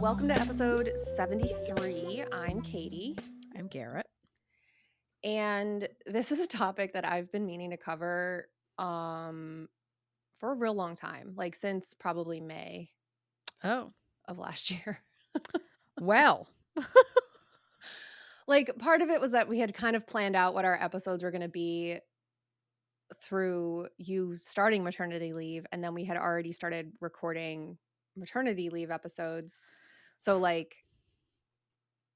Welcome to episode 73. I'm Katie, I'm Garrett. and this is a topic that I've been meaning to cover for a real long time, like since probably May Oh, of last year. well. Like, part of it was that we had kind of planned out what our episodes were going to be through you starting maternity leave, and then we had already started recording maternity leave episodes. So, like,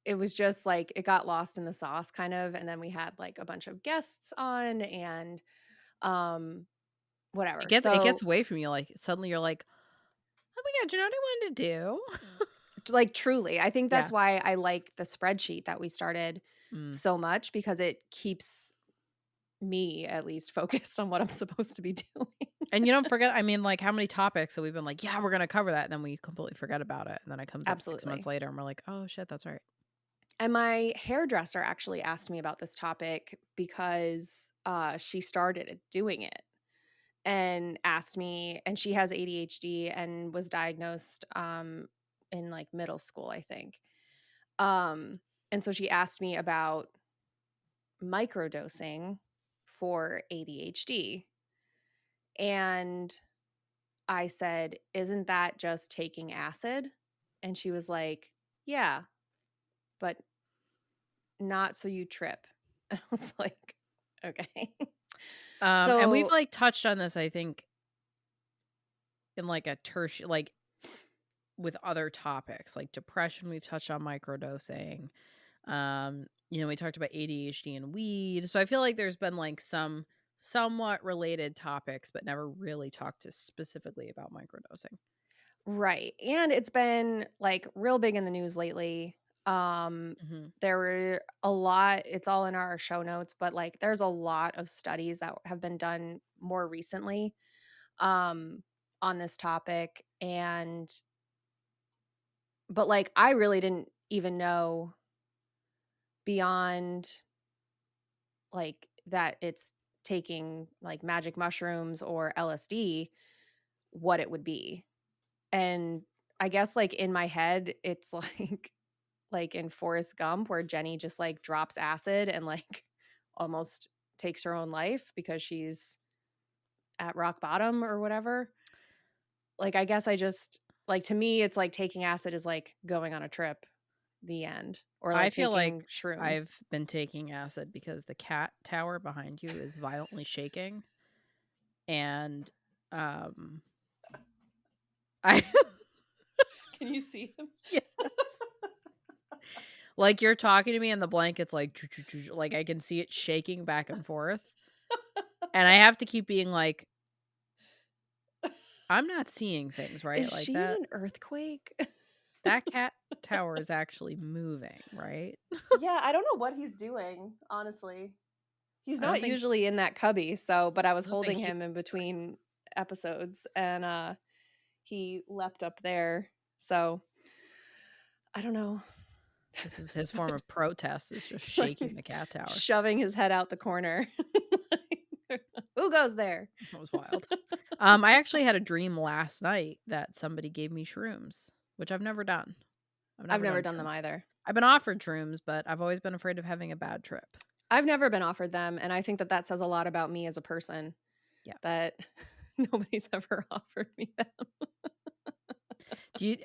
it was just like it got lost in the sauce kind of, and then we had like a bunch of guests on and um whatever. It So gets away from you. Like suddenly you're like, oh my God, you know what I wanted to do? like truly, I think that's Yeah. why I like the spreadsheet that we started Mm. so much, because it keeps me at least focused on what I'm supposed to be doing. And you don't forget, I mean, like how many topics that we've been like, yeah, we're going to cover that. And then we completely forget about it. And then it comes up 6 months Absolutely. later and we're like, oh shit, that's right. And my hairdresser actually asked me about this topic because she started doing it and asked me, and she has ADHD and was diagnosed in like middle school, I think. And so she asked me about microdosing for ADHD. And I said, "Isn't that just taking acid?" And she was like, "Yeah, but not so you trip." And I was like, "Okay." And we've So, like touched on this, I think, in like a tertiary, like with other topics like depression. We've touched on microdosing. We talked about ADHD and weed. So I feel like there's been like some somewhat related topics, but never really talked to specifically about microdosing. right. And it's been like real big in the news lately. Mm-hmm. There were a lot, it's all in our show notes, but like there's a lot of studies that have been done more recently um on this topic. And but like I really didn't even know beyond like that it's taking like magic mushrooms or LSD what it would be. And I guess like in my head it's like in Forrest Gump where Jenny just like drops acid and like almost takes her own life because she's at rock bottom or whatever. Like I guess I just like, to me it's like taking acid is like going on a trip, the end, or I like feel like taking shrooms. I've been taking acid because the cat tower behind you is violently shaking. And I Can you see him? yeah. Like you're talking to me and the blanket's like like I can see it shaking back and forth. And I have to keep being like, I'm not seeing things, right? Is Like she in an earthquake? that cat tower is actually moving, right? Yeah, I don't know what he's doing, honestly. He's I don't not think usually in that cubby, but I was I don't think holding he him in between episodes and he leapt up there. So I don't know. this is his form of protest is just Like, shaking the cat tower. shoving his head out the corner. Who goes there? That was wild. I actually had a dream last night that somebody gave me shrooms, which I've never done. I've I've never never done done them shrooms. either. I've been offered shrooms, but I've always been afraid of having a bad trip. I've never been offered them, and I think that that says a lot about me as a person, Yeah. that nobody's ever offered me them. Do you?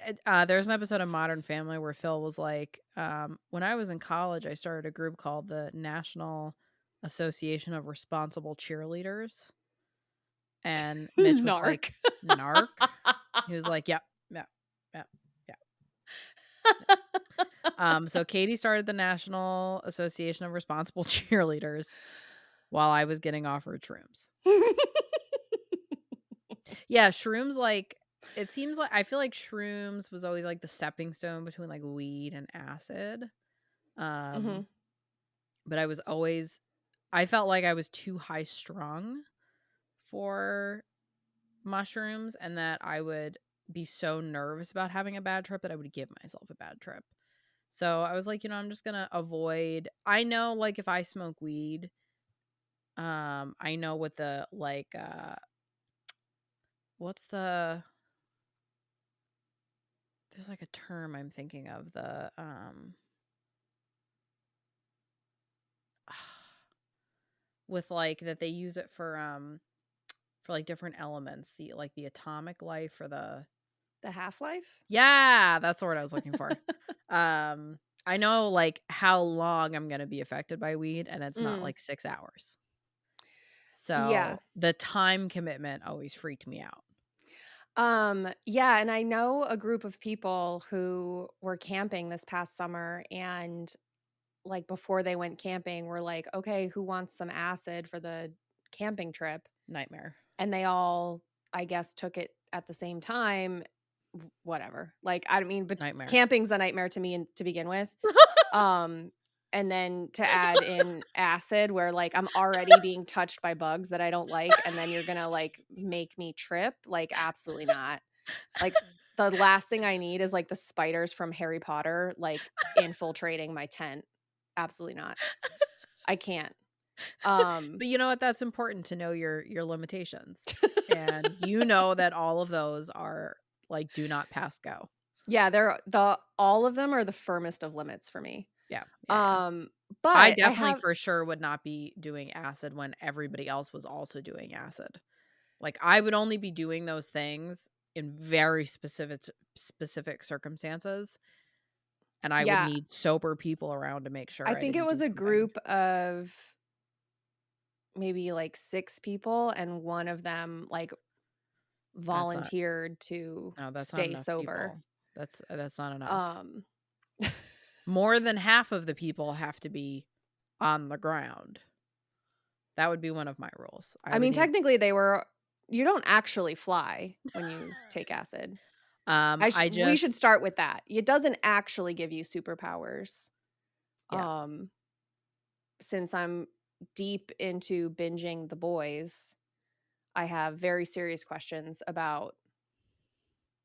There's an episode of Modern Family where Phil was like, "When I was in college, I started a group called the National Association of Responsible Cheerleaders," and Mitch was like, Narc. "Narc." He was like, "Yep, yep, yep, yep." So Katie started the National Association of Responsible Cheerleaders while I was getting offered shrooms. Yeah, shrooms, like it seems like I feel like shrooms was always like the stepping stone between like weed and acid. Mhm. Um, but I felt like I was too high strung for mushrooms and that I would be so nervous about having a bad trip that I would give myself a bad trip. So I was like, I'm just gonna avoid. I know, like, if I smoke weed, I know what the like, what's the? There's there's like a term I'm thinking of, the with like that they use it for like different elements, the like the atomic life or the The half-life? yeah, that's the word I was looking for. I know like how long I'm gonna be affected by weed, and it's not Mm, like 6 hours. yeah. So the time commitment always freaked me out. Yeah, and I know a group of people who were camping this past summer and like before they went camping were like, "Okay, who wants some acid for the camping trip?" Nightmare. And they all, I guess, took it at the same time. Whatever. Like, I mean, but Nightmare. camping's a nightmare to me to begin with. Um, and then to add in acid where like I'm already being touched by bugs that I don't like, and then you're gonna like make me trip. Like, absolutely not. Like, the last thing I need is like the spiders from Harry Potter like infiltrating my tent. Absolutely not. I can't. Um But you know what? That's important to know your limitations. And you know that all of those are like do not pass go. yeah, they're the all of them are the firmest of limits for me. Yeah. Yeah. Yeah. Um, I but I definitely have for sure would not be doing acid when everybody else was also doing acid. Like I would only be doing those things in very specific circumstances, and I would yeah, need sober people around to make I sure I think it didn't do was a something. group of maybe like 6 people and one of them like That's not volunteered to no, that's not stay enough sober. people. That's not enough. Um More than half of the people have to be on the ground. That would be one of my rules. I I would mean need technically they were you don't actually fly when you take acid. I We should just start with that. It doesn't actually give you superpowers. yeah. Um since I'm deep into binging The Boys, I have very serious questions about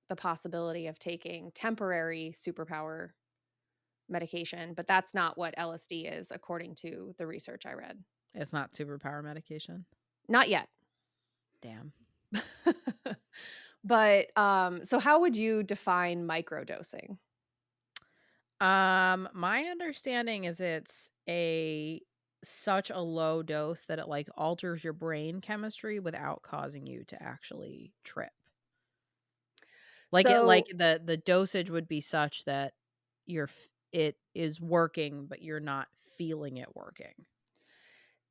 the possibility of taking temporary superpower medication, but that's not what LSD is according to the research I read. It's not superpower medication. Not yet. Damn. But so how would you define microdosing? My understanding is it's a such a low dose that it like alters your brain chemistry without causing you to actually trip. Like it like So the dosage would be such that it is working but you're not feeling it working.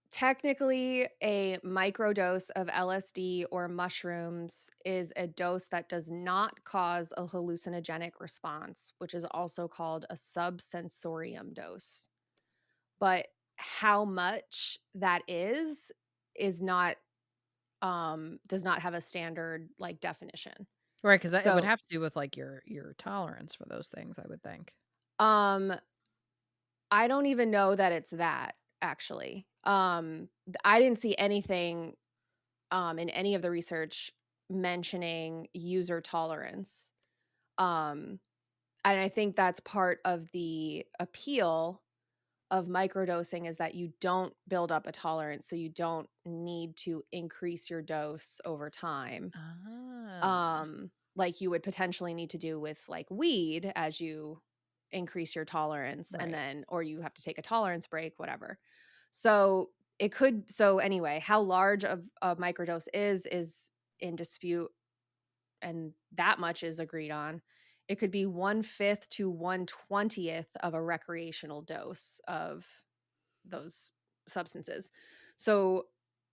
technically, a microdose of LSD or mushrooms is a dose that does not cause a hallucinogenic response, which is also called a subsensorium dose. But how much that is not does not have a standard like definition. Right, cuz it would So, have to do with like your tolerance for those things, I would think. um I don't even know that it's that actually. I didn't see anything in any of the research mentioning user tolerance. Um, and I think that's part of the appeal of microdosing is that you don't build up a tolerance, so you don't need to increase your dose over time. Ah. Like you would potentially need to do with like weed as you increase your tolerance and Right. then or you have to take a tolerance break, whatever. So it could so anyway, how large of a microdose is in dispute and that much is agreed on. It could be 1/5 to 1/20th of a recreational dose of those substances. So,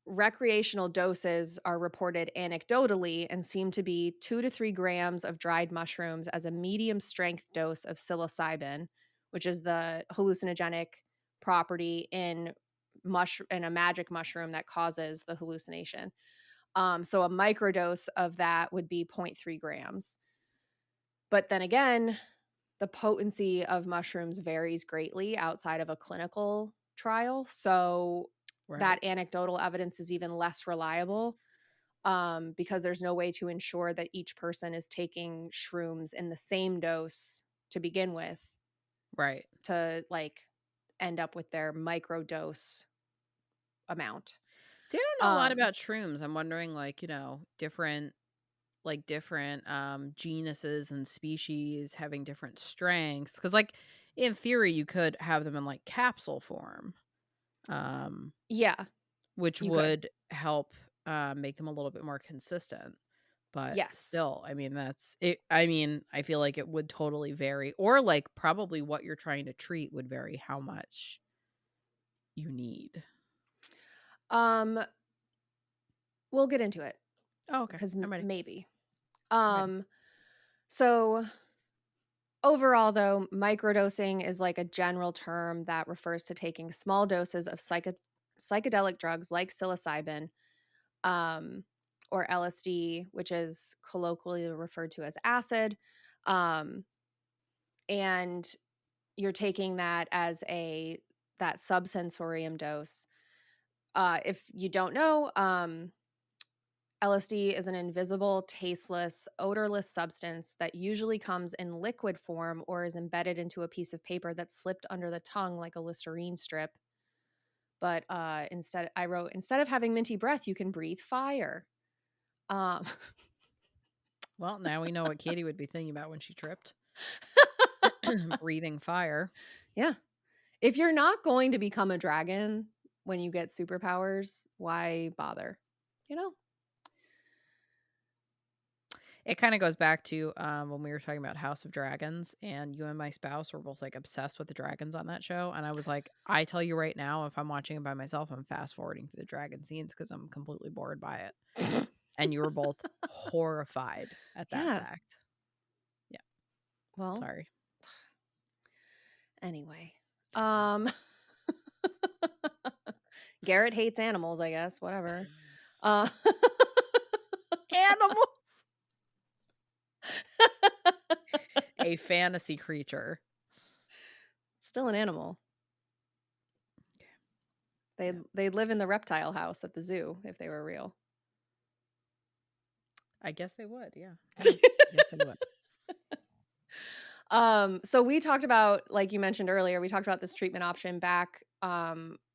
recreational doses are reported anecdotally and seem to be 2 to 3 grams of dried mushrooms as a medium strength dose of psilocybin, which is the hallucinogenic property in a magic mushroom that causes the hallucination. So a microdose of that would be zero point 0.3 grams. But then again, the potency of mushrooms varies greatly outside of a clinical trial. So that Right. anecdotal evidence is even less reliable because there's no way to ensure that each person is taking shrooms in the same dose to begin with Right. to like end up with their microdose amount. See, I don't know a lot Um, about shrooms. I'm wondering, like, different, like different genuses and species having different strengths, because like in theory you could have them in like capsule form, um Yeah, which you could. would help make them a little bit more consistent. But Yes. still, I mean, that's it. I mean, I feel like it would totally vary, or like probably what you're trying to treat would vary how much you need. Um, we'll get into it Oh, okay. because I'm ready. maybe. I'm ready. Um, so overall, though, microdosing is like a general term that refers to taking small doses of psychedelic drugs like psilocybin, um, or LSD, which is colloquially referred to as acid. Um, and you're taking that as a that subsensorium dose. If you don't know, LSD is an invisible, tasteless, odorless substance that usually comes in liquid form or is embedded into a piece of paper that's slipped under the tongue like a Listerine strip. But I wrote, instead of having minty breath, you can breathe fire. Um, Well, now we know what Katie would be thinking about when she tripped. Breathing fire. yeah. If you're not going to become a dragon when you get superpowers, why bother? You know? It kind of goes back to when we were talking about House of Dragons, and you and my spouse were both like obsessed with the dragons on that show. And I was like, I tell you right now, if I'm watching it by myself, I'm fast forwarding through the dragon scenes because I'm completely bored by it. And you were both horrified at that Yeah. fact. Yeah, Well, sorry. anyway. Um Garrett hates animals, I guess, whatever. Uh Animals. A fantasy creature. Still an animal. Yeah, They'd live in the reptile house at the zoo if they were real. I guess they would. Yeah. Yeah. I guess they would. So we talked about, like you mentioned earlier, we talked about this treatment option back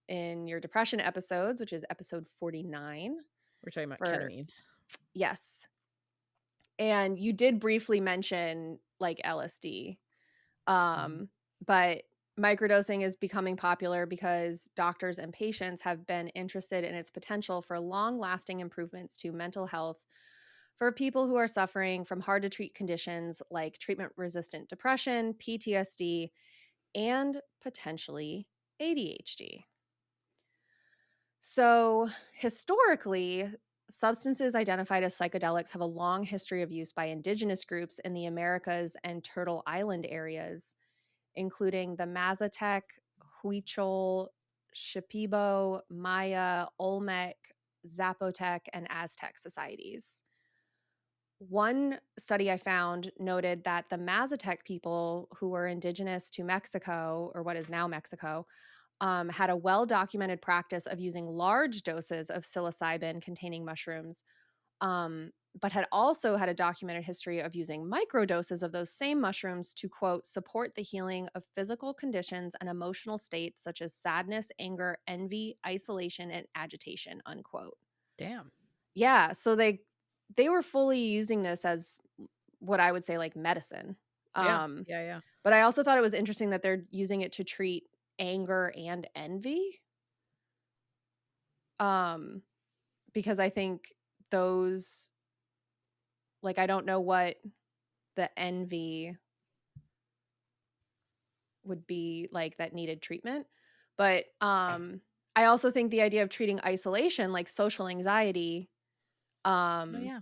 in your depression episodes, which is episode 49 We're talking about for ketamine. yes. And you did briefly mention like LSD. Mhm. But microdosing is becoming popular because doctors and patients have been interested in its potential for long-lasting improvements to mental health for people who are suffering from hard to treat conditions like treatment-resistant depression, PTSD, and potentially ADHD. So, historically, substances identified as psychedelics have a long history of use by indigenous groups in the Americas and Turtle Island areas, including the Mazatec, Huichol, Shipibo, Maya, Olmec, Zapotec, and Aztec societies. One study I found noted that the Mazatec people, who were indigenous to Mexico, or what is now Mexico, had a well documented practice of using large doses of psilocybin containing mushrooms, but had also had a documented history of using microdoses of those same mushrooms to, quote, support the healing of physical conditions and emotional states such as sadness, anger, envy, isolation, and agitation, unquote. Damn. Yeah, so they were fully using this as what I would say like medicine. Yeah. Um, Yeah. Yeah. but I also thought it was interesting that they're using it to treat anger and envy. Um, because I think those like I don't know what the envy would be like that needed treatment. But I also think the idea of treating isolation like social anxiety Oh, um yeah.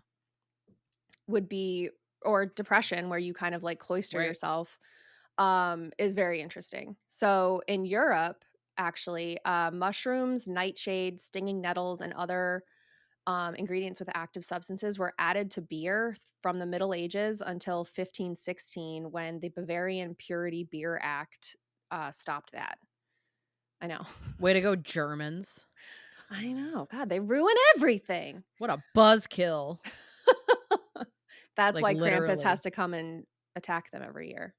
would be or depression where you kind of like cloister Right. yourself is very interesting. So in Europe, actually, mushrooms, nightshades, stinging nettles, and other ingredients with active substances were added to beer from the Middle Ages until 1516 when the Bavarian Purity Beer Act stopped that. I know. Way to go, Germans. I know. God, they ruin everything. What a buzzkill. That's Like, why Krampus has literally. to come and attack them every year.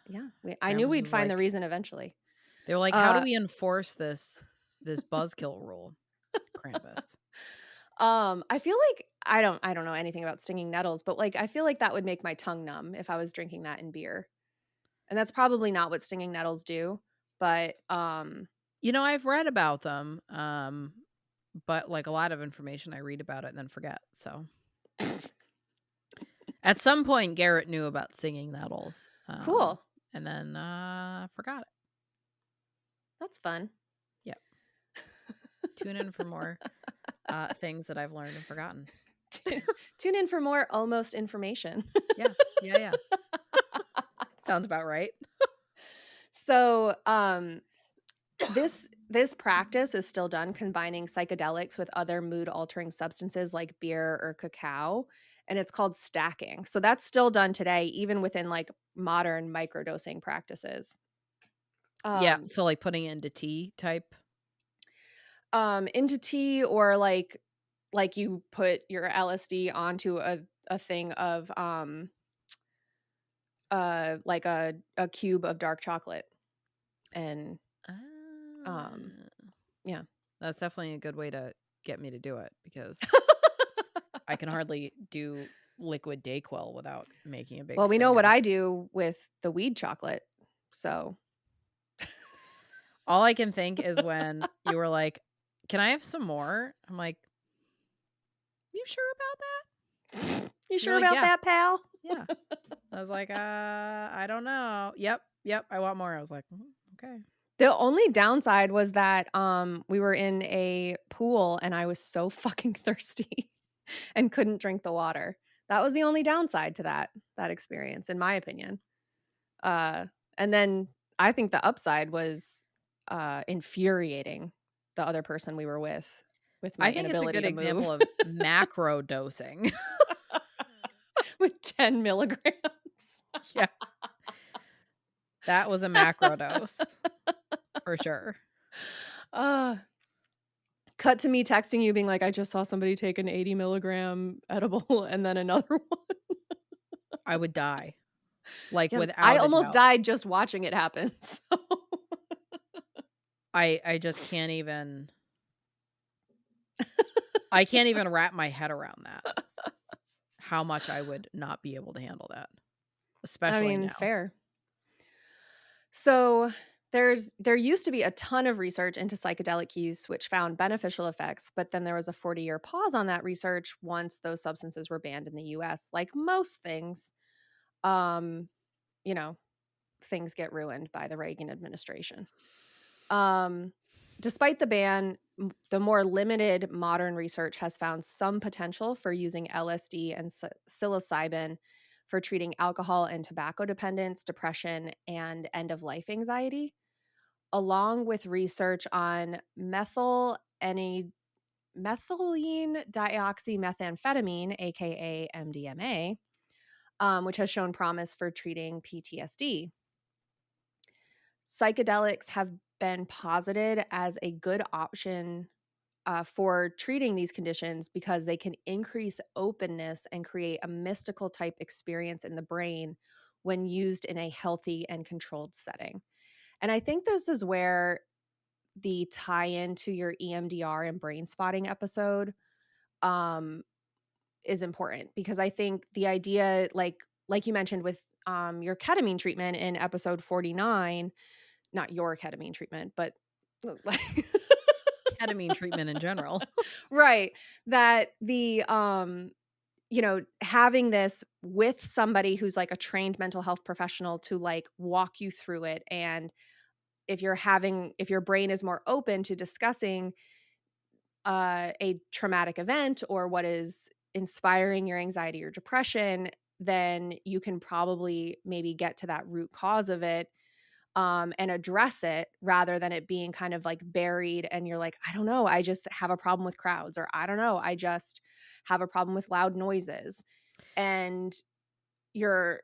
Yeah, I knew Krampus we'd was find the like, reason eventually. they were like, "How do Uh, we enforce this buzzkill rule?" Krampus. I feel like I don't know anything about stinging nettles, but, like, I feel like that would make my tongue numb if I was drinking that in beer, and that's probably not what stinging nettles do, but, I've read about them, but, like, a lot of information I read about it and then forget, so at some point, Garrett knew about singing nettles, cool. and then, forgot it. That's fun. Yep. Tune in for more, things that I've learned and forgotten. Tu Tune in for more almost information. Yeah. Yeah, yeah. Sounds about right. So, this practice is still done combining psychedelics with other mood altering substances like beer or cacao, and it's called stacking. So that's still done today, even within like modern microdosing practices. Yeah, Um, so, like, putting it into tea type? into tea or like you put your LSD onto a thing of like a cube of dark chocolate and um Ah. yeah. That's definitely a good way to get me to do it because I can hardly do liquid Dayquil without making a big Well, we know thing what of I do with the weed chocolate. So, all I can think is when you were like, "Can I have some more?" I'm like, "You sure about that?" you You're sure like, about "Yeah, that, pal? yeah." I was like, I don't know." "Yep, yep, I want more." I was like, "Mhm, okay." The only downside was that, we were in a pool and I was so fucking thirsty and couldn't drink the water. That was the only downside to that experience, in my opinion. Uh, and then I think the upside was, infuriating the other person we were with my I think it's a inability good to move example of macro dosing. with 10 milligrams. Yeah, that was a macro dose for sure. Uh, cut to me texting you being like, "I just saw somebody take an 80 milligram edible and then another one." I would die, like, Yeah, I without a almost doubt. died just watching it happen, so I just I can't even wrap my head around that, how much I would not be able to handle that, I especially mean, now. fair. So, there used to be a ton of research into psychedelic use which found beneficial effects, but then there was a 40-year pause on that research once those substances were banned in the US. Like most things, um, you know, things get ruined by the Reagan administration. Um, Despite the ban, the more limited modern research has found some potential for using LSD and psilocybin for treating alcohol and tobacco dependence, depression, and end of life anxiety, along with research on methylene dioxymethamphetamine, aka MDMA, which has shown promise for treating PTSD. Psychedelics have been posited as a good option for treating these conditions because they can increase openness and create a mystical type experience in the brain when used in a healthy and controlled setting. And I think this is where the tie in to your EMDR and brain spotting episode um, is important because I think the idea, like you mentioned with your ketamine treatment in episode 49, not your ketamine treatment, but like Ketamine treatment in general. right, that having this with somebody who's like a trained mental health professional to like walk you through it, and if your brain is more open to discussing a traumatic event or what is inspiring your anxiety or depression, then you can probably maybe get to that root cause of it, and address it rather than it being kind of like buried and you're like, I don't know, I just have a problem with crowds, or I don't know, I just have a problem with loud noises. And you're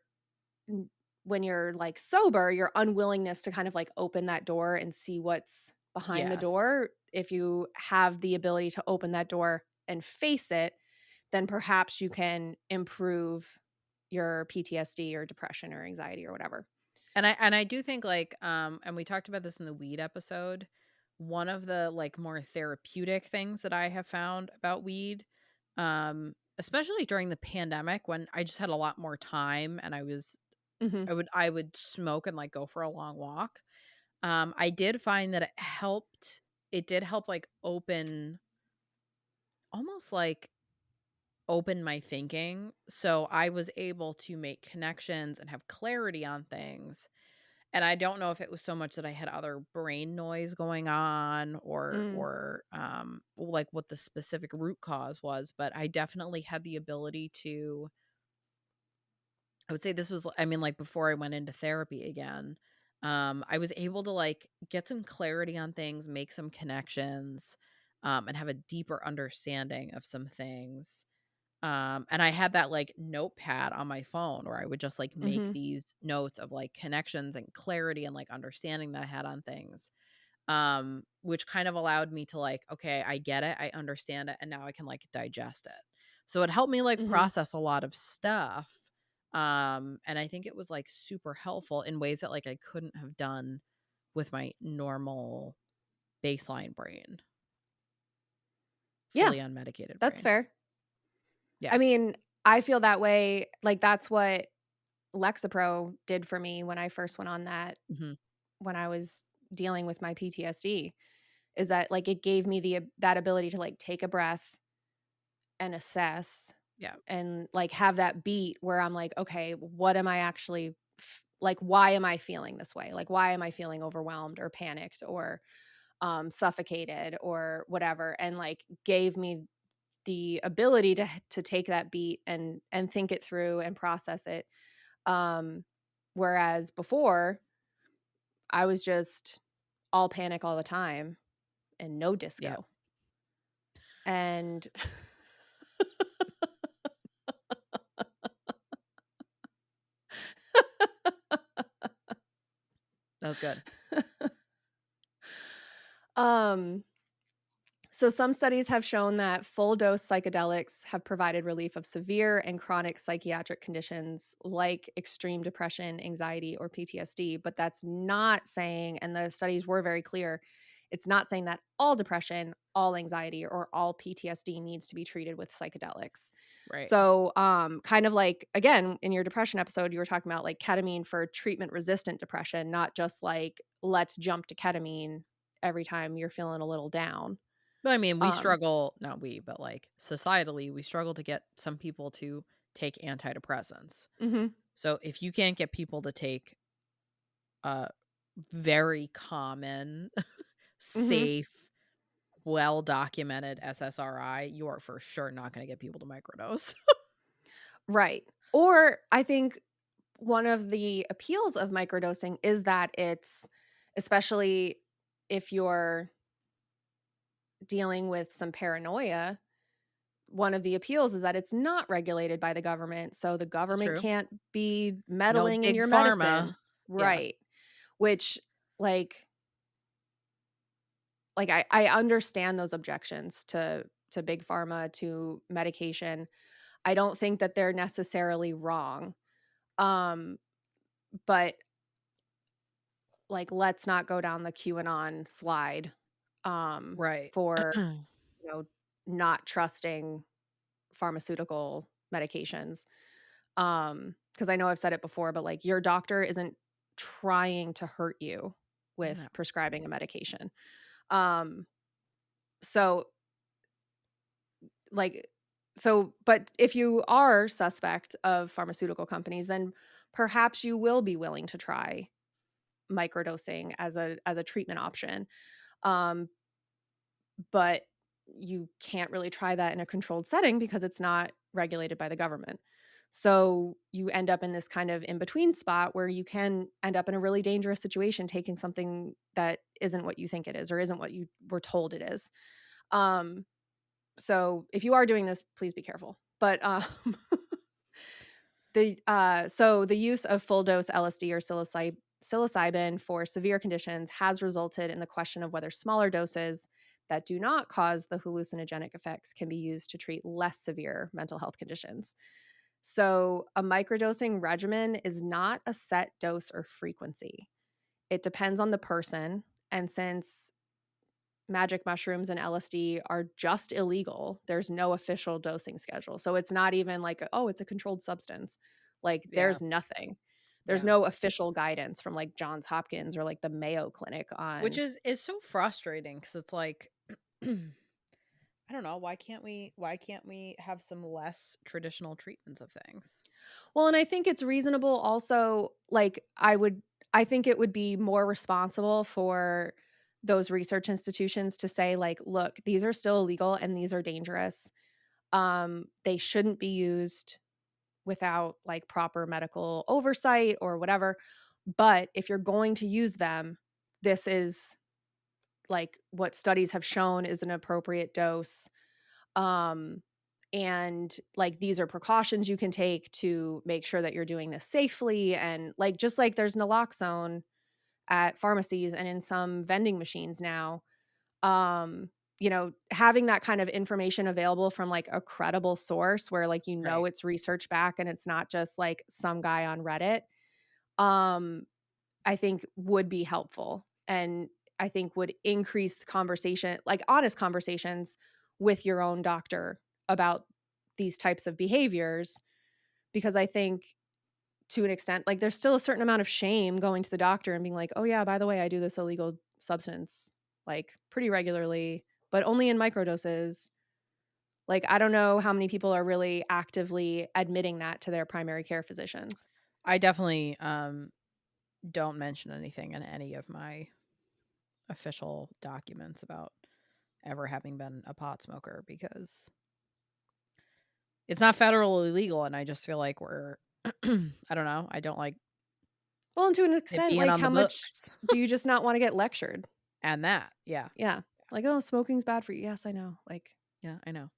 when you're like sober, your unwillingness to kind of like open that door and see what's behind the Yes. door, if you have the ability to open that door and face it, then perhaps you can improve your PTSD or depression or anxiety or whatever. And I do think, like, and we talked about this in the weed episode, one of the, like, more therapeutic things that I have found about weed, especially during the pandemic when I just had a lot more time and Mhm. I would smoke and, like, go for a long walk. I did find that it did help, like, almost, like, open my thinking, so I was able to make connections and have clarity on things. And I don't know if it was so much that I had other brain noise going on Mm. like, what the specific root cause was, but I definitely had the ability to I would say this was I mean, like, before I went into therapy again, I was able to, like, get some clarity on things, make some connections, and have a deeper understanding of some things. And I had that, like, notepad on my phone where I would just, like, make Mhm. these notes of, like, connections and clarity and, like, understanding that I had on things, which kind of allowed me to, like, "Okay, I get it, I understand it, and now I can, like, digest it." So it helped me, like, Mhm. process a lot of stuff, and I think it was, like, super helpful in ways that, like, I couldn't have done with my normal baseline brain, Yeah, fully unmedicated that's brain. fair. I Yeah. mean, I feel that way, like, that's what Lexapro did for me when I first went on that Mhm. when I was dealing with my PTSD, is that, like, it gave me that ability to, like, take a breath and assess Yeah. and, like, have that beat where I'm like, "Okay, what am I actually like, why am I feeling this way? Like, why am I feeling overwhelmed or panicked or, suffocated or whatever?" And, like, gave me the ability to take that beat and think it through and process it. Um, Whereas before, I was just all panic all the time and no Yeah. disco. And That was good. um So, some studies have shown that full dose psychedelics have provided relief of severe and chronic psychiatric conditions like extreme depression, anxiety, or PTSD. But that's not saying, and the studies were very clear, it's not saying that all depression, all anxiety, or all PTSD needs to be treated with psychedelics. Right. So, kind of like, again, in your depression episode, you were talking about like ketamine for treatment resistant depression, not just like, let's jump to ketamine every time you're feeling a little down. But, I mean, we Um, struggle not we, but, like, societally, we struggle to get some people to take antidepressants. mhm, So, if you can't get people to take a very common, mhm, safe, well-documented SSRI, you are for sure not gonna get people to microdose. right. Or I think one of the appeals of microdosing is that it's especially if you're dealing with some paranoia, one of the appeals is that it's not regulated by the government, so the It's government true. can't be No meddling in big your pharma. medicine. Yeah. Right. Which, like I understand those objections to big pharma, to medication. I don't think that they're necessarily wrong. Um, but, like, let's not go down the QAnon slide, Right. for, you know, not trusting pharmaceutical medications. Because I know I've said it before, but, like, your doctor isn't trying to hurt you No. with prescribing a medication. Um, so, like but if you are suspect of pharmaceutical companies, then perhaps you will be willing to try microdosing as a treatment option. Um, but you can't really try that in a controlled setting because it's not regulated by the government. So you end up in this kind of in between spot where you can end up in a really dangerous situation taking something that isn't what you think it is or isn't what you were told it is. Um, so if you are doing this, please be careful. But the use of full dose LSD or psilocybin for severe conditions has resulted in the question of whether smaller doses that do not cause the hallucinogenic effects can be used to treat less severe mental health conditions. So, a microdosing regimen is not a set dose or frequency. It depends on the person. And since magic mushrooms and LSD are just illegal. There's no official dosing schedule. So it's not even like, oh, it's a controlled substance. Like Yeah. there's nothing. There's Yeah. no official guidance from like Johns Hopkins or like the Mayo Clinic Which on. is so frustrating because it's like I don't know, why can't we have some less traditional treatments of things? Well, and I think it's reasonable also, like, I think it would be more responsible for those research institutions to say, like, "Look, these are still illegal and these are dangerous. They shouldn't be used without, like, proper medical oversight or whatever, but if you're going to use them, this is, like, what studies have shown is an appropriate dose." Um, and like these are precautions you can take to make sure that you're doing this safely. And like, just like there's naloxone at pharmacies and in some vending machines now, having that kind of information available from like a credible source where like, Right. it's research back and it's not just like some guy on Reddit, um, I think would be helpful. And I think would increase the conversation, like honest conversations with your own doctor about these types of behaviors. Because I think to an extent, like there's still a certain amount of shame going to the doctor and being like, oh, yeah, by the way, I do this illegal substance like pretty regularly, but only in microdoses. Like, I don't know how many people are really actively admitting that to their primary care physicians. I definitely don't mention anything in any of my official documents about ever having been a pot smoker because it's not federally illegal and I just feel like we're I don't know, I don't like Well, and to an it extent, being like, on the how much books. do you just not wanna get lectured? And that, yeah. Yeah. Like, "Oh, smoking's bad for you." Yes, I know. Like, Yeah, I know.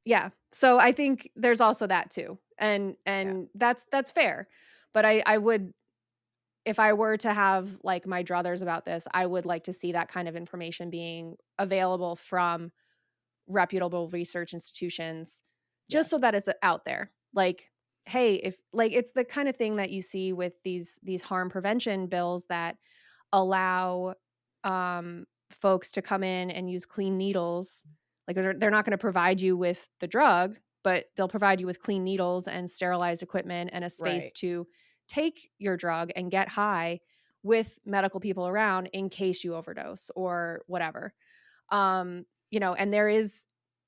yeah. So, I think there's also that too, and Yeah. that's fair. But I would, if I were to have, like, my druthers about this, I would like to see that kind of information being available from reputable research institutions just Yes. so that it's out there. Like, hey, if like, it's the kinda thing that you see with these harm prevention bills that allow, folks to come in and use clean needles. Like, they're not gonna provide you with the drug, but they'll provide you with clean needles and sterilized equipment and a space Right. to take your drug and get high with medical people around in case you overdose or whatever. And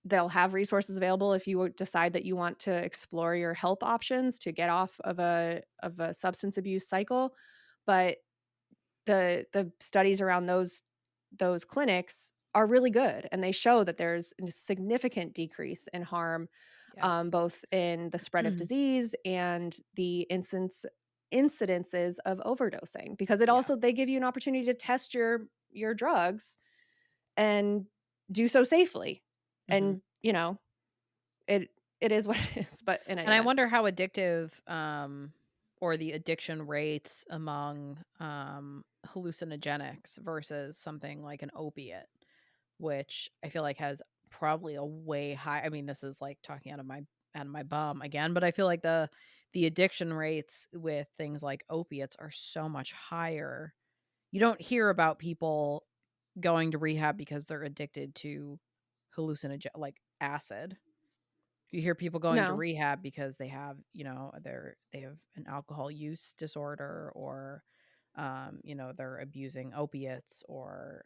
they'll have resources available if you decide that you want to explore your help options to get off of a substance abuse cycle. But the studies around those clinics are really good, and they show that there's a significant decrease in harm, Yes. both in the spread of disease and the incidences of overdosing, because it also Yes. they give you an opportunity to test your drugs and do so safely. Mhm. And, it it is what it is, but in any And I event. wonder how addictive, or the addiction rates among, hallucinogenics versus something like an opiate, which I feel like has probably a way high I mean, this is like talking out of my bum again, but I feel like the addiction rates with things like opiates are so much higher. You don't hear about people going to rehab because they're addicted to like acid. You hear people going to No. rehab because they have, they have an alcohol use disorder or they're abusing opiates or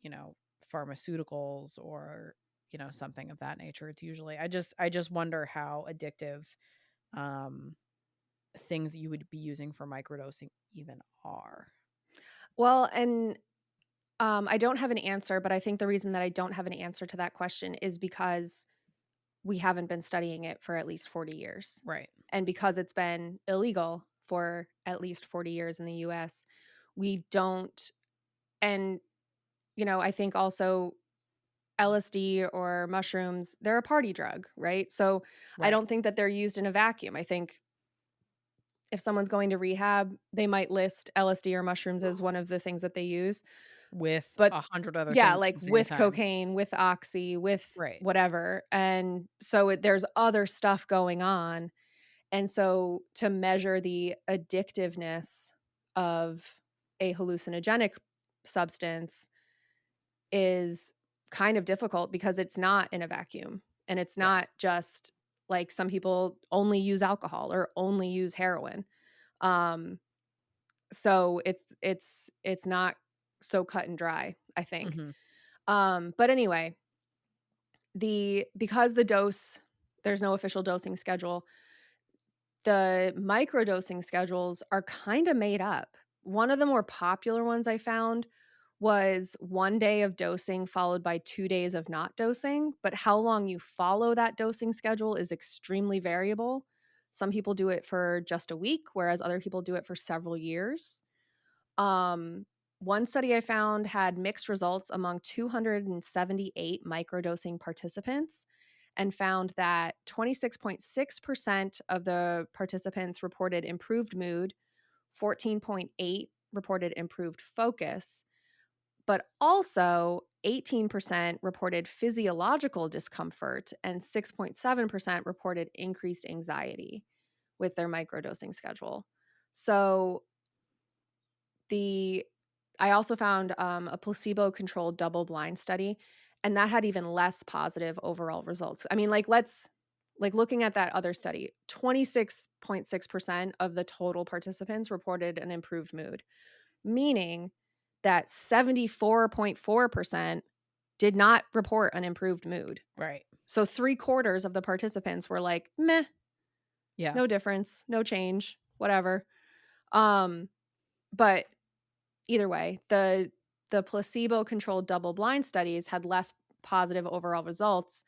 you know, pharmaceuticals or, something of that nature. It's usually I just wonder how addictive um things you would be using for microdosing even are. Well, and I don't have an answer, but I think the reason that I don't have an answer to that question is because we haven't been studying it for at least 40 years. Right. And because it's been illegal for at least 40 years in the US, we don't. And, I think also LSD or mushrooms, they're a party drug, right? So I Right. don't think that they're used in a vacuum. I think if someone's going to rehab, they might list LSD or mushrooms as one of the things that they use. With But 100 other yeah, things at like the same with time. cocaine, with oxy, with Right. whatever. And so there's other stuff going on. And so to measure the addictiveness of a hallucinogenic substance, is kind of difficult because it's not in a vacuum, and it's not Yes. just like some people only use alcohol or only use heroin. Um, so it's not so cut and dry, I think. Mhm. But anyway, because the dose there's no official dosing schedule, the microdosing schedules are kinda made up. One of the more popular ones I found was 1 day of dosing followed by 2 days of not dosing, but how long you follow that dosing schedule is extremely variable. Some people do it for just a week, whereas other people do it for several years. Um, One study I found had mixed results among 278 microdosing participants and found that 26.6% of the participants reported improved mood, 14.8 reported improved focus, but also 18% reported physiological discomfort and 6.7% reported increased anxiety with their microdosing schedule. So the I also found, a placebo-controlled double-blind study, and that had even less positive overall results. I mean, looking at that other study, 26.6% of the total participants reported an improved mood, meaning that 74.4% did not report an improved mood. Right. So 3/4 of the participants were like, "Meh, Yeah. no difference, no change, whatever." Um, but either way, the placebo-controlled double-blind studies had less positive overall results,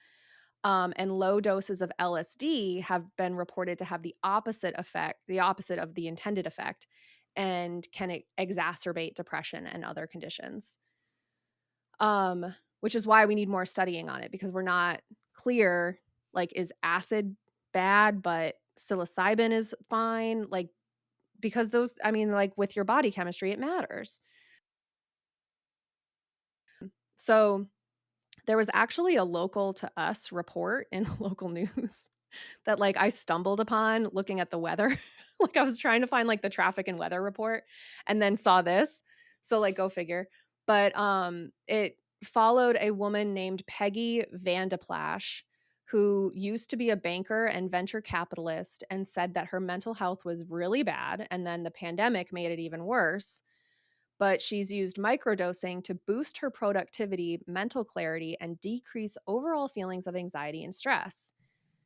and low doses of LSD have been reported to have the opposite of the intended effect, and can exacerbate depression and other conditions. Which is why we need more studying on it because we're not clear, like, is acid bad, but psilocybin is fine? Like, because those I mean, like, with your body chemistry, it matters. So there was actually a local to us report in local news that, like, I stumbled upon looking at the weather. Like, I was trying to find, like, the traffic and weather report and then saw this. So, like, go figure. But, it followed a woman named Peggy Vandeplash, who used to be a banker and venture capitalist and said that her mental health was really bad, and then the pandemic made it even worse, but she's used microdosing to boost her productivity, mental clarity, and decrease overall feelings of anxiety and stress.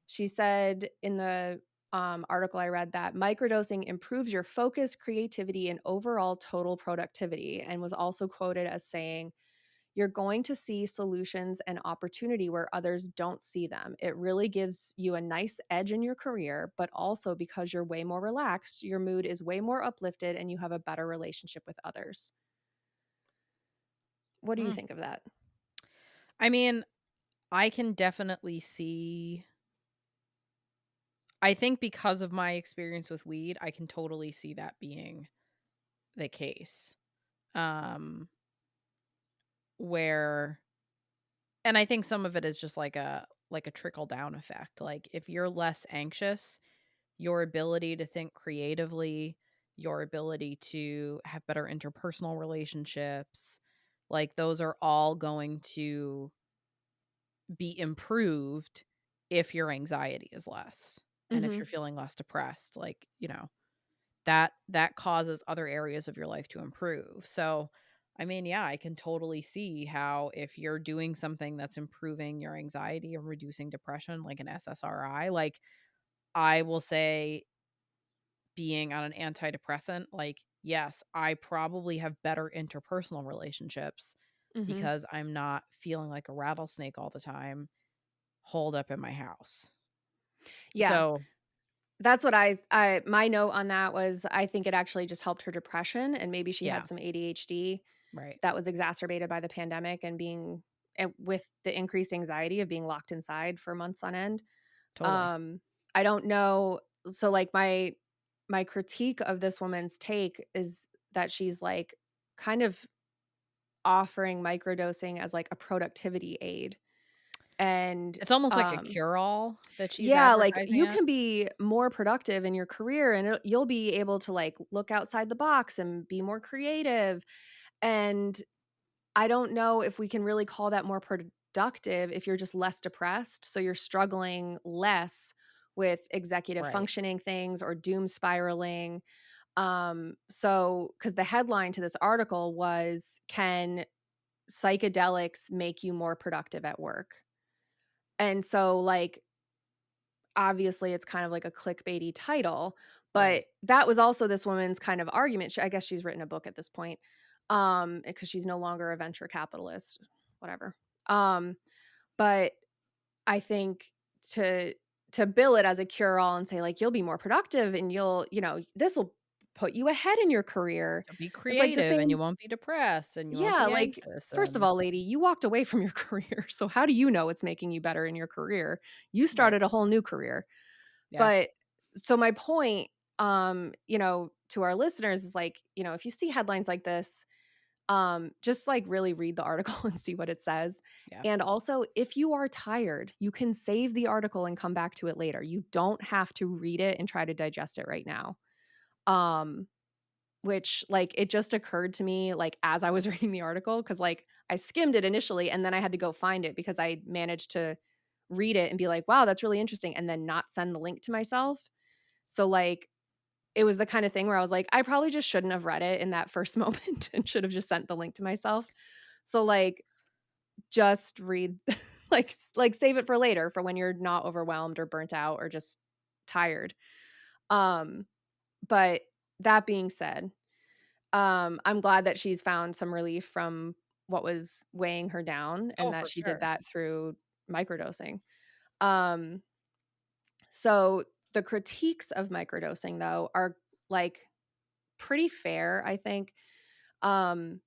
She said in the article I read that microdosing improves your focus, creativity, and overall total productivity, and was also quoted as saying, "You're going to see solutions and opportunity where others don't see them. It really gives you a nice edge in your career, but also because you're way more relaxed, your mood is way more uplifted, and you have a better relationship with others." What do you Mm. think of that? I mean, I can definitely see I think because of my experience with weed, I can totally see that being the case. Um, where and I think some of it is just like a trickle down effect. Like if you're less anxious, your ability to think creatively, your ability to have better interpersonal relationships, like those are all going to be improved if your anxiety is less and if Mhm. you're feeling less depressed. Like, you know, that causes other areas of your life to improve. So, I mean, yeah, I can totally see how if you're doing something that's improving your anxiety or reducing depression, like an SSRI, like I will say being on an antidepressant, like, yes, I probably have better interpersonal relationships Mhm. because I'm not feeling like a rattlesnake all the time holed up in my house. Yeah. So, That's what I my note on that was I think it actually just helped her depression, and maybe she had yeah, some ADHD right. that was exacerbated by the pandemic and with the increased anxiety of being locked inside for months on end. Totally. Um, I don't know, so, like, my critique of this woman's take is that she's, like, kind of offering microdosing as, like, a productivity aid, and, It's almost like a cure-all that she's yeah, like, advertising you it. can be more productive in your career, and you'll be able to, like, look outside the box and be more creative, and I don't know if we can really call that more productive if you're just less depressed, so you're struggling less with executive Right, functioning things or doom spiraling. So because the headline to this article was, "Can psychedelics make you more productive at work?" And so, like, obviously it's kind of like a clickbaity title, but right. that was also this woman's kind of argument. I guess she's written a book at this point, because she's no longer a venture capitalist, whatever. Um, but I think to bill it as a cure all and say like you'll be more productive and this will put you ahead in your career. You'll be It's like the creative and you same. won't be depressed and you won't Yeah, be like, anxious first of and all, lady, you walked away from your career, so how do you know it's making you better in your career? You right. started a whole new career. Yeah. But so my point, to our listeners is like, if you see headlines like this, just like really read the article and see what it says. Yeah. And also, if you are tired, you can save the article and come back to it later. You don't have to read it and try to digest it right now. Um, which like it just occurred to me like as I was reading the article because like I skimmed it initially and then I had to go find it because I managed to read it and be like, wow, that's really interesting, and then not send the link to myself. So like it was the kind of thing where I was like, I probably just shouldn't have read it in that first moment and should have just sent the link to myself. So like just read like save it for later for when you're not overwhelmed or burnt out or just tired. Um but that being said, I'm glad that she's found some relief from what was weighing her down Oh, and that for she did sure. that through microdosing. Um, so the critiques of microdosing though are like pretty fair, I think. Um,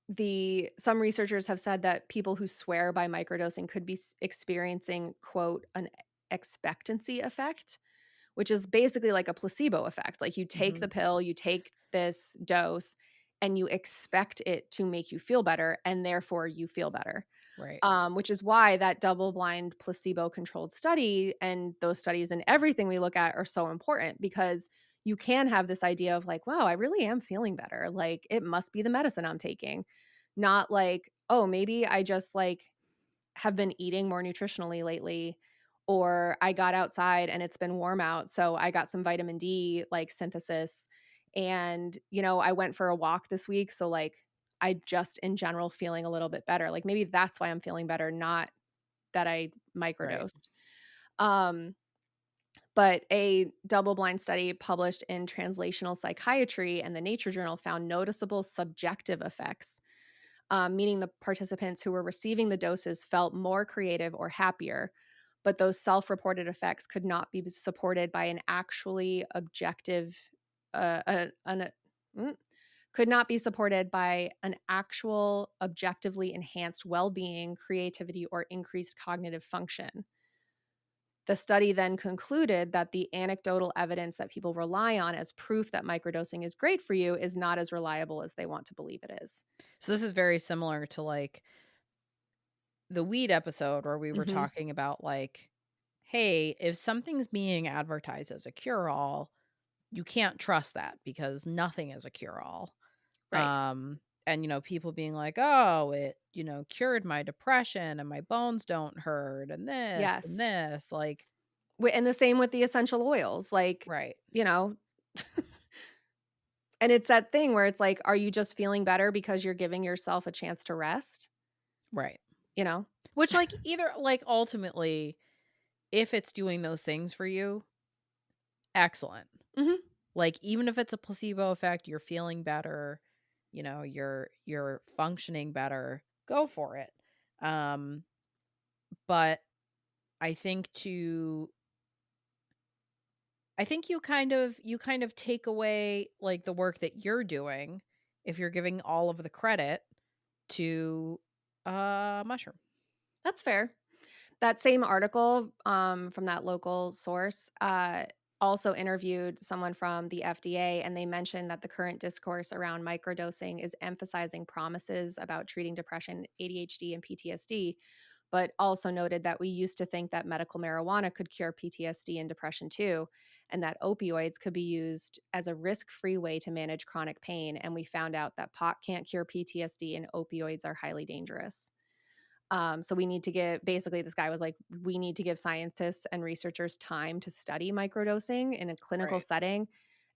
the some researchers have said that people who swear by microdosing could be experiencing quote an expectancy effect, which is basically like a placebo effect. Like you take Mhm. the pill, you take this dose, and you expect it to make you feel better, and therefore you feel better. Right. Which is why that double blind placebo controlled study and those studies and everything we look at are so important because you can have this idea of like, wow, I really am feeling better. Like it must be the medicine I'm taking, not like, oh, maybe I just like have been eating more nutritionally lately, or I got outside and it's been warm out, so I got some vitamin D like synthesis, and I went for a walk this week, so like I just in general feeling a little bit better. Like maybe that's why I'm feeling better, not that I Right. microdosed. Um but a double blind study published in Translational Psychiatry and the Nature Journal found noticeable subjective effects, meaning the participants who were receiving the doses felt more creative or happier, but those self reported effects could not be supported by an actually objective, mm, could not be supported by an actual objectively enhanced well being, creativity, or increased cognitive function. The study then concluded that the anecdotal evidence that people rely on as proof that microdosing is great for you is not as reliable as they want to believe it is. So this is very similar to like the weed episode where we were Mhm. talking about like, hey, if something's being advertised as a cure all, you can't trust that because nothing is a cure all. Right. And people being like, "Oh, it, cured my depression and my bones don't hurt and Yes. this." Like, And the same with the essential oils, like, right. you know, and it's that thing where it's like, are you just feeling better because you're giving yourself a chance to rest? Right. You know? Which like either like ultimately if it's doing those things for you, excellent. Mhm. Like even if it's a placebo effect, you're feeling better, you're functioning better, go for it. Um but I think to I think you kind of take away, like, the work that you're doing if you're giving all of the credit to a mushroom. That's fair. That same article, from that local source, also interviewed someone from the FDA, and they mentioned that the current discourse around microdosing is emphasizing promises about treating depression, ADHD, and PTSD, but also noted that we used to think that medical marijuana could cure PTSD and depression too, and that opioids could be used as a risk-free way to manage chronic pain. And we found out that pot can't cure PTSD and opioids are highly dangerous. So we need to give basically this guy was like, we need to give scientists and researchers time to study microdosing in a clinical Right. setting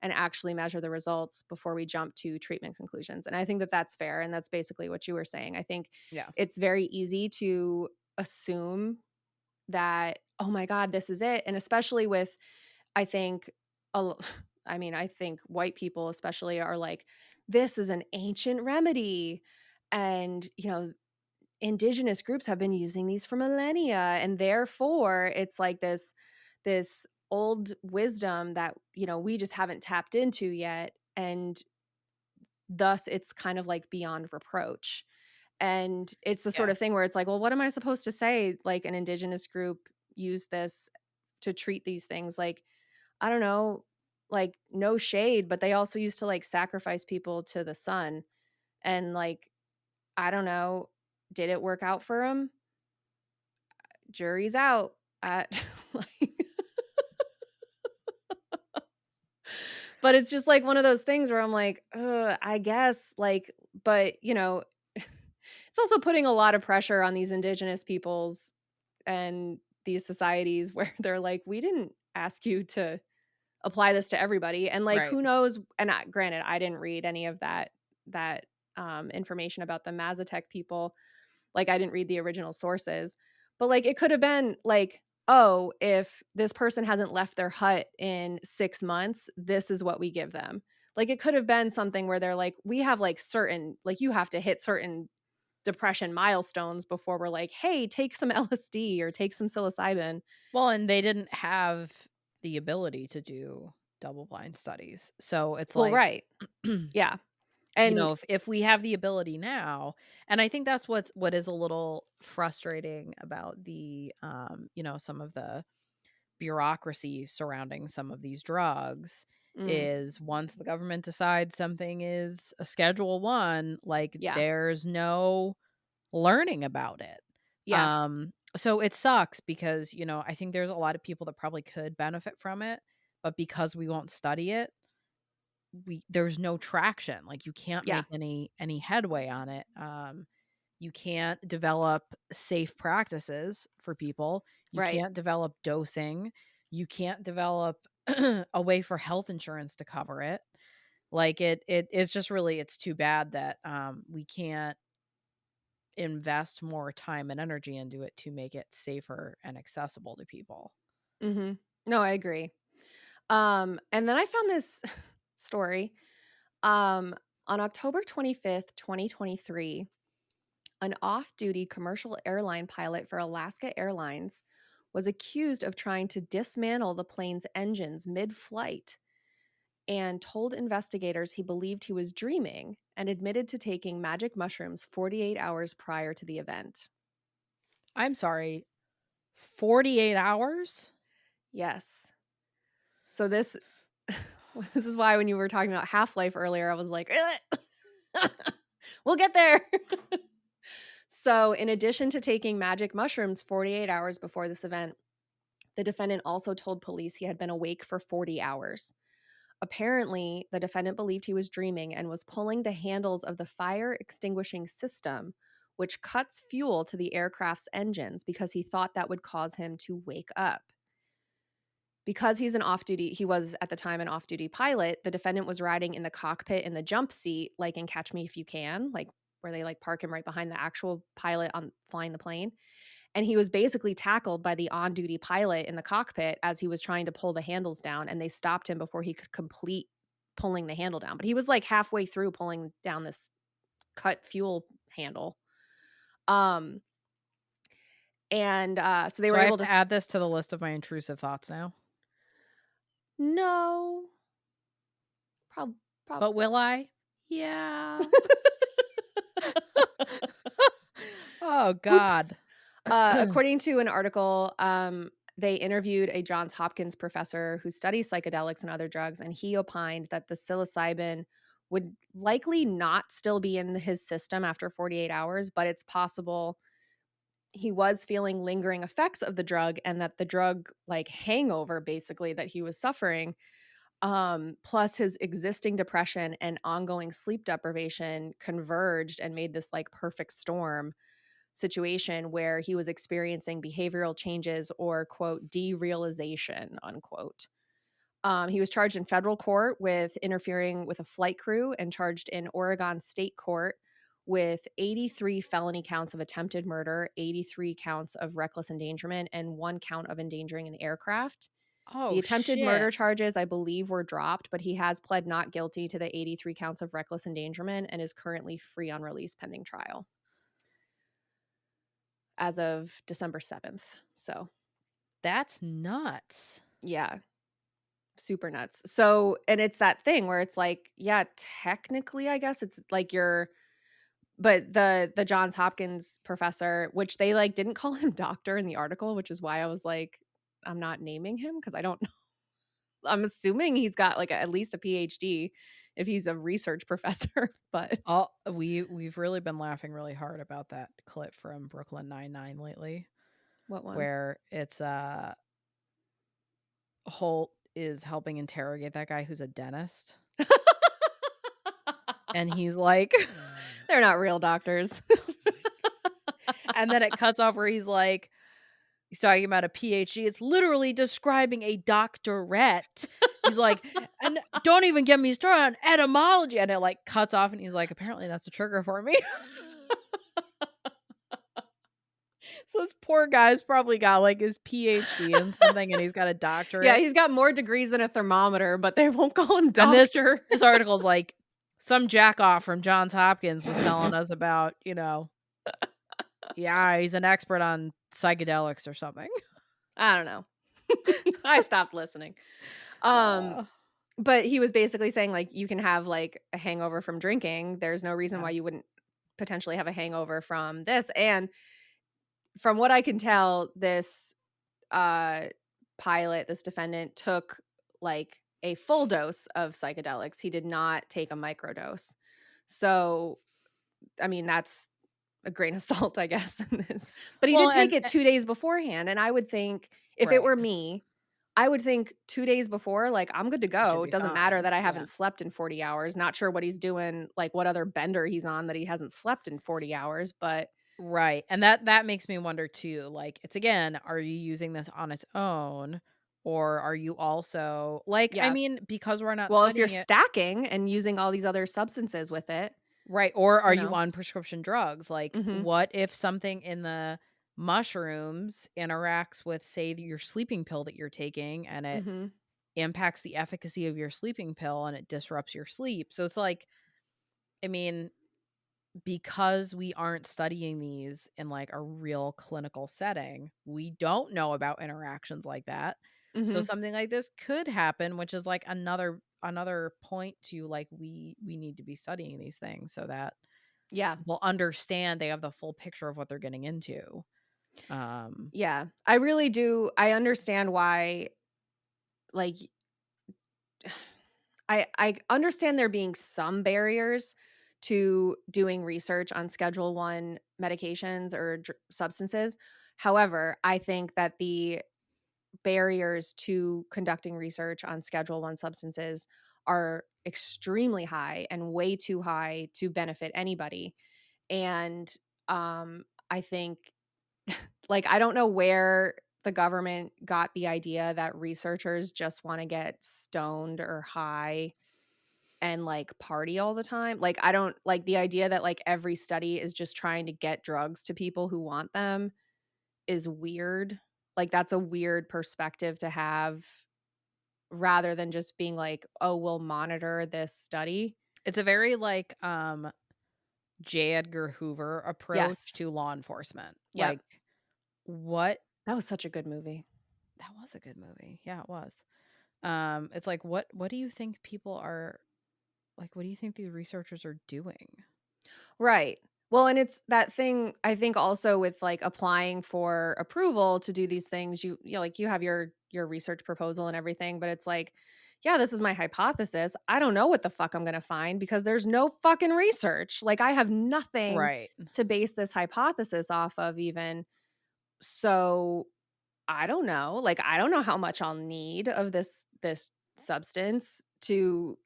and actually measure the results before we jump to treatment conclusions. And I think that that's fair. And that's basically what you were saying. I think Yeah. it's very easy to assume that, oh my God, this is it. And especially with, I think, a l- I mean, I think white people especially are like, this is an ancient remedy. And, indigenous groups have been using these for millennia, and therefore it's like this old wisdom that we just haven't tapped into yet, and thus it's kind of like beyond reproach. And it's the sort Yeah. of thing where it's like, well, what am I supposed to say? Like, an indigenous group used this to treat these things, like, I don't know, like, no shade, but they also used to like sacrifice people to the sun, and like, I don't know, did it work out for them? Jury's out. Like, but it's just like one of those things where I'm like, I guess, like, but it's also putting a lot of pressure on these indigenous peoples and these societies where they're like, we didn't ask you to apply this to everybody, and like, Right. who knows? And granted, I didn't read any of that information about the Mazatec people. Like, I didn't read the original sources, but, like, it could have been like, "Oh, if this person hasn't left their hut in 6 months, this is what we give them." Like, it could have been something where they're like, "We have, like, certain like, you have to hit certain depression milestones before we're like, 'Hey, take some LSD or take some psilocybin.'" Well, and they didn't have the ability to do double blind studies. So it's Well, like, right. Yeah. you And know, if we have the ability now, and I think that's what is a little frustrating about the some of the bureaucracy surrounding some of these drugs mm, is once the government decides something is a schedule 1, like yeah. there's no learning about it. Yeah. So it sucks because, I think there's a lot of people that probably could benefit from it, but because we won't study it, there's no traction. Like you can't Yeah. make any headway on it. You can't develop safe practices for people. You Right. can't develop dosing. You can't develop a way for health insurance to cover it. Like it's just really it's too bad that we can't invest more time and energy into it to make it safer and accessible to people. Mhm. No, I agree. And then I found this story. Um, on October 25th, 2023, an off-duty commercial airline pilot for Alaska Airlines was accused of trying to dismantle the plane's engines mid-flight and told investigators he believed he was dreaming and admitted to taking magic mushrooms 48 hours prior to the event. I'm sorry, 48 hours? Yes. So this this is why when you were talking about Half-Life earlier, I was like, "Ugh." We'll get there. So, in addition to taking magic mushrooms 48 hours before this event, the defendant also told police he had been awake for 40 hours. Apparently, the defendant believed he was dreaming and was pulling the handles of the fire extinguishing system, which cuts fuel to the aircraft's engines because he thought that would cause him to wake up. Because he was at the time an off duty pilot, the defendant was riding in the cockpit in the jump seat, like in Catch Me If You Can, like where they like park him right behind the actual pilot on flying the plane. And he was basically tackled by the on duty pilot in the cockpit as he was trying to pull the handles down. And they stopped him before he could complete pulling the handle down. But he was like halfway through pulling down this cut fuel handle. Um, and so they So were I have able to to, add this to the list of my intrusive thoughts now. no, probably. But will I? Yeah. Oh Oops. god. According to an article, they interviewed a Johns Hopkins professor who studies psychedelics and other drugs, and he opined that the psilocybin would likely not still be in his system after 48 hours, but it's possible he was feeling lingering effects of the drug and that the drug like hangover basically that he was suffering, plus his existing depression and ongoing sleep deprivation converged and made this like perfect storm situation where he was experiencing behavioral changes or quote derealization unquote. He was charged in federal court with interfering with a flight crew and charged in Oregon State Court with 83 felony counts of attempted murder, 83 counts of reckless endangerment, and 1 count of endangering an aircraft. The Oh, attempted murder shit. charges, I believe, were dropped, but he has pled not guilty to the 83 counts of reckless endangerment and is currently free on release pending trial as of December 7th. So, That's nuts. yeah, super nuts. So, and it's that thing where it's like, yeah, technically, I guess it's like you're, but the Johns Hopkins professor, which they like didn't call him doctor in the article, which is why I was like, I'm not naming him because I don't know. I'm assuming he's got like at least a PhD if he's a research professor, but We've really been laughing really hard about that clip from Brooklyn Nine-Nine lately, what one? where it's Holt is helping interrogate that guy who's a dentist, and he's like They're not real doctors. and then it cuts off where he's talking about a PhD. It's literally describing a doctorate. He's like, and don't even get me started on etymology. And it like cuts off, and he's like, apparently that's a trigger for me. So this poor guy's probably got like his PhD in something, and he's got a Yeah, doctorate. he's got more degrees than a thermometer, but they won't call him And doctor. this article's like some jack off from Johns Hopkins was telling us about, yeah, he's an expert on psychedelics or something. I don't know. I stopped listening. Um, Uh, but he was basically saying like you can have like a hangover from drinking. There's no reason yeah. why you wouldn't potentially have a hangover from this. And from what I can tell, this uh pilot, this defendant took like a full dose of psychedelics. He did not take a microdose. So, I mean, that's a grain of salt, I guess, in this. But he did Well, take and it 2 days beforehand, and I would think if it right. were me, I would think 2 days before, like, I'm good to It should go. It be doesn't matter fine. that I Yeah. haven't slept in 40 hours. Not sure what he's doing, like, what other bender he's on that he hasn't slept in 40 hours, but Right, and that makes me wonder too, like, it's again, are you using this on its own, or are you also like, I yeah. mean, because we're not Well, if you're studying it stacking and using all these other substances with it, right, or are you you know? on prescription drugs? Like, Mhm, what if something in the mushrooms interacts with, say, your sleeping pill that you're taking, and it mhm. impacts the efficacy of your sleeping pill, and it disrupts your sleep? So it's like, I mean, because we aren't studying these in like a real clinical setting, we don't know about interactions like that. So Mhm. something like this could happen, which is like another point to like we need to be studying these things so that Yeah. people understand they have the full picture of what they're getting into. Yeah. I really do I understand why, like, I understand there being some barriers to doing research on Schedule 1 medications or substances. However, I think that the barriers to conducting research on Schedule 1 substances are extremely high and way too high to benefit anybody. And, I think like, I don't know where the government got the idea that researchers just wanna get stoned or high and, like, party all the time. Like, I don't like, the idea that, like, every study is just trying to get drugs to people who want them is weird. Like, that's a weird perspective to have rather than just being like, "Oh, we'll monitor this study." it's a very like J. Edgar Hoover approach Yes. to law enforcement. Yep. Like what That was such a good movie. that was a good movie. Yeah, it was. It's like what do you think people are like, what do you think these researchers are doing? Right. Well, and it's that thing I think also with like applying for approval to do these things, like you have your research proposal and everything, but it's like, yeah, this is my hypothesis. I don't know what the fuck I'm going to find because there's no fucking research. Like I have nothing Right. to base this hypothesis off of even. So, I don't know. Like, I don't know how much I'll need of this substance to,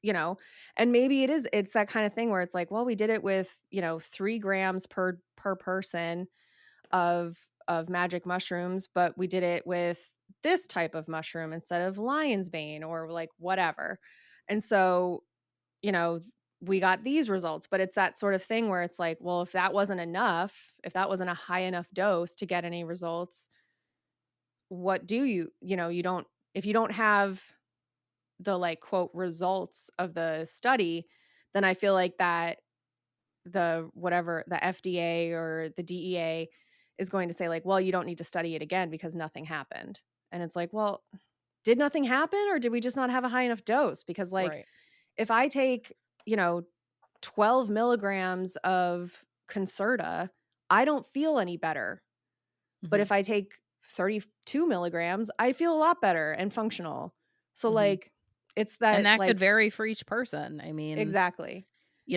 and maybe it's that kind of thing where it's like, well, we did it with, 3 grams per person of magic mushrooms, but we did it with this type of mushroom instead of lion's bane or like whatever. And so, you know, we got these results, but it's that sort of thing where it's like, well, if that wasn't enough, if that wasn't a high enough dose to get any results, what do you don't, if you don't have the like quote results of the study, then I feel like that the whatever the FDA or the DEA is going to say like, "Well, you don't need to study it again because nothing happened." And it's like, "Well, did nothing happen or did we just not have a high enough dose?" Because like Right. if I take, you know, 12 milligrams of Concerta, I don't feel any better. But Mhm. if I take 32 milligrams, I feel a lot better and functional. So Mhm. like it's And that that could like vary for each person. I mean, exactly.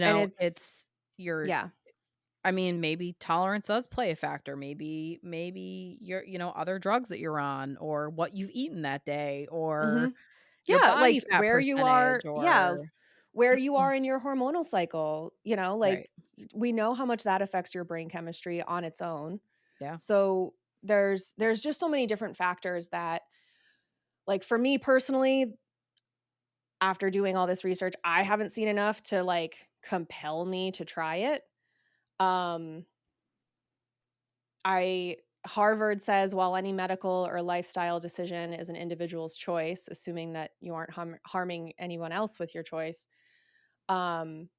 And it's it's your yeah. I mean, maybe tolerance does play a factor. Maybe your, other drugs that you're on or what you've eaten that day or Mhm. your Yeah, body like fat where you are percentage yeah, or where you are in your hormonal cycle, right. like we know how much that affects your brain chemistry on its own. Yeah. So there's just so many different factors that like for me personally, after doing all this research, I haven't seen enough to like compel me to try it. Um I Harvard says while any medical or lifestyle decision is an individual's choice, assuming that you aren't harming anyone else with your choice, um,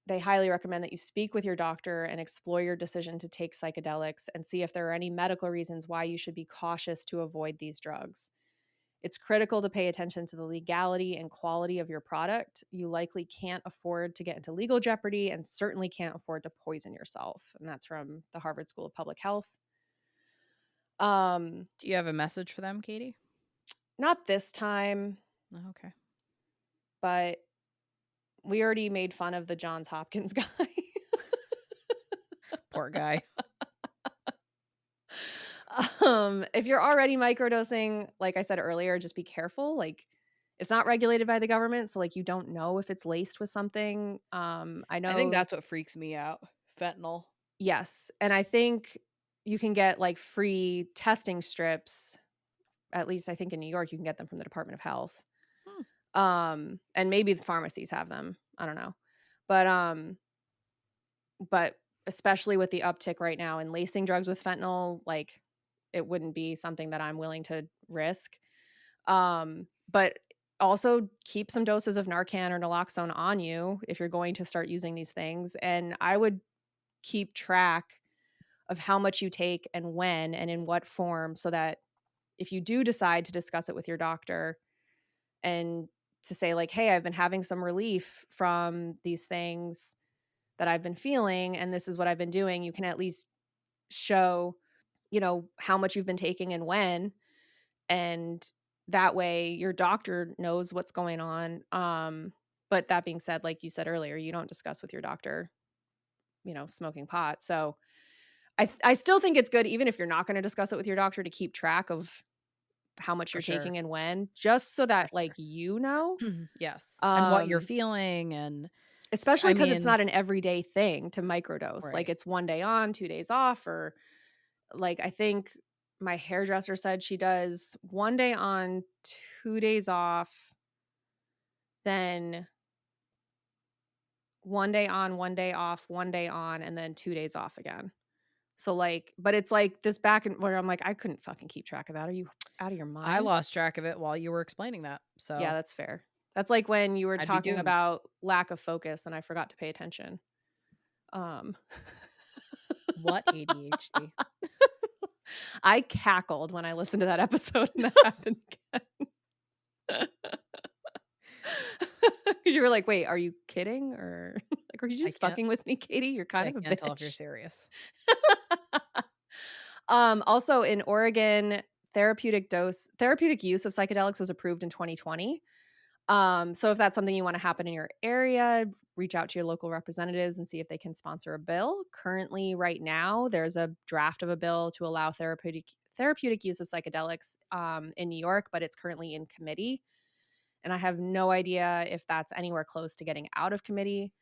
they highly recommend that you speak with your doctor and explore your decision to take psychedelics and see if there are any medical reasons why you should be cautious to avoid these drugs. It's critical to pay attention to the legality and quality of your product. You likely can't afford to get into legal jeopardy and certainly can't afford to poison yourself. And that's from the Harvard School of Public Health. Um, Do you have a message for them, Katie? Not this time, Oh, okay. but we already made fun of the Johns Hopkins guy. Poor guy. If you're already microdosing, like I said earlier, just be careful. Like it's not regulated by the government, so like you don't know if it's laced with something. I I think know that's what freaks me out. Fentanyl. yes, and I think you can get like free testing strips. At least I think in New York you can get them from the Department of Health. Hmm. And maybe the pharmacies have them. I don't know. But especially with the uptick right now in lacing drugs with fentanyl, like it wouldn't be something that I'm willing to risk. But also keep some doses of Narcan or naloxone on you if you're going to start using these things. And I would keep track of how much you take and when and in what form so that if you do decide to discuss it with your doctor and to say like, "Hey, I've been having some relief from these things that I've been feeling and this is what I've been doing," you can at least show, how much you've been taking and when, and that way your doctor knows what's going on. But that being said, like you said earlier, you don't discuss with your doctor, smoking pot. So I still think it's good even if you're not going to discuss it with your doctor to keep track of how much For you're sure. taking and when, just so For that like sure. you know. Yes. And what you're Um feeling and Especially I because it's mean, not an everyday thing to microdose. Like right. it's one day on, 2 days off, or like I think my hairdresser said she does one day on, 2 days off, then one day on, one day off, one day on, and then 2 days off again. So like, but it's like this back and where I'm like, I couldn't fucking keep track of that. Are you out of your I mind? lost track of it while you were explaining that. Yeah, So, that's fair. That's like when you were I'd be talking doomed. about lack of focus and I forgot to pay attention. Um What ADHD? I cackled when I listened to that episode and that happened again. 'Cause you were like, "Wait, are you kidding?" Or like, "Are you I just can't fucking with me, Katie? You're kind I of a can't tell if you're bitch." serious. Also in Oregon, therapeutic use of psychedelics was approved in 2020. So if that's something you want to happen in your area, reach out to your local representatives and see if they can sponsor a bill. Currently, right now, there's a draft of a bill to allow therapeutic use of psychedelics in New York, but it's currently in committee. And I have no idea if that's anywhere close to getting out of committee.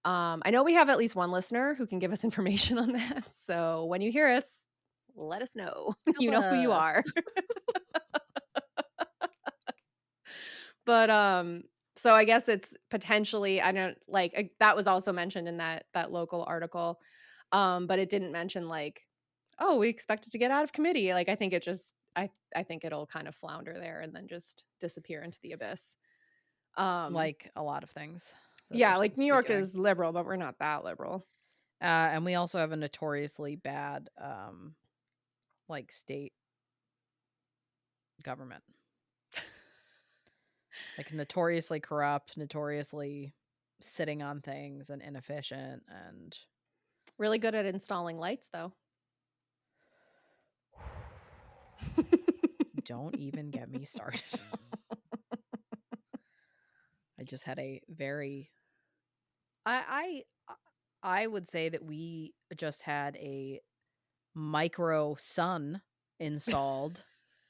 I know we have at least one listener who can give us information on that. So when you hear us, let us know. Help You know who you us. are. But, so I guess it's potentially I don't like, that was also mentioned in that local article, but it didn't mention, like, "Oh, we expect it to get out of committee." Like, I think it just I think it'll kind of flounder there and then just disappear into the abyss. Um, Like a lot of things that they're yeah, like, supposed New to be York doing. is liberal, but we're not that liberal. And we also have a notoriously bad, like, state government. Like, notoriously corrupt, notoriously sitting on things and inefficient, and Really good at installing lights, though. don't even get me started. I just had a very I would say that we just had a micro sun installed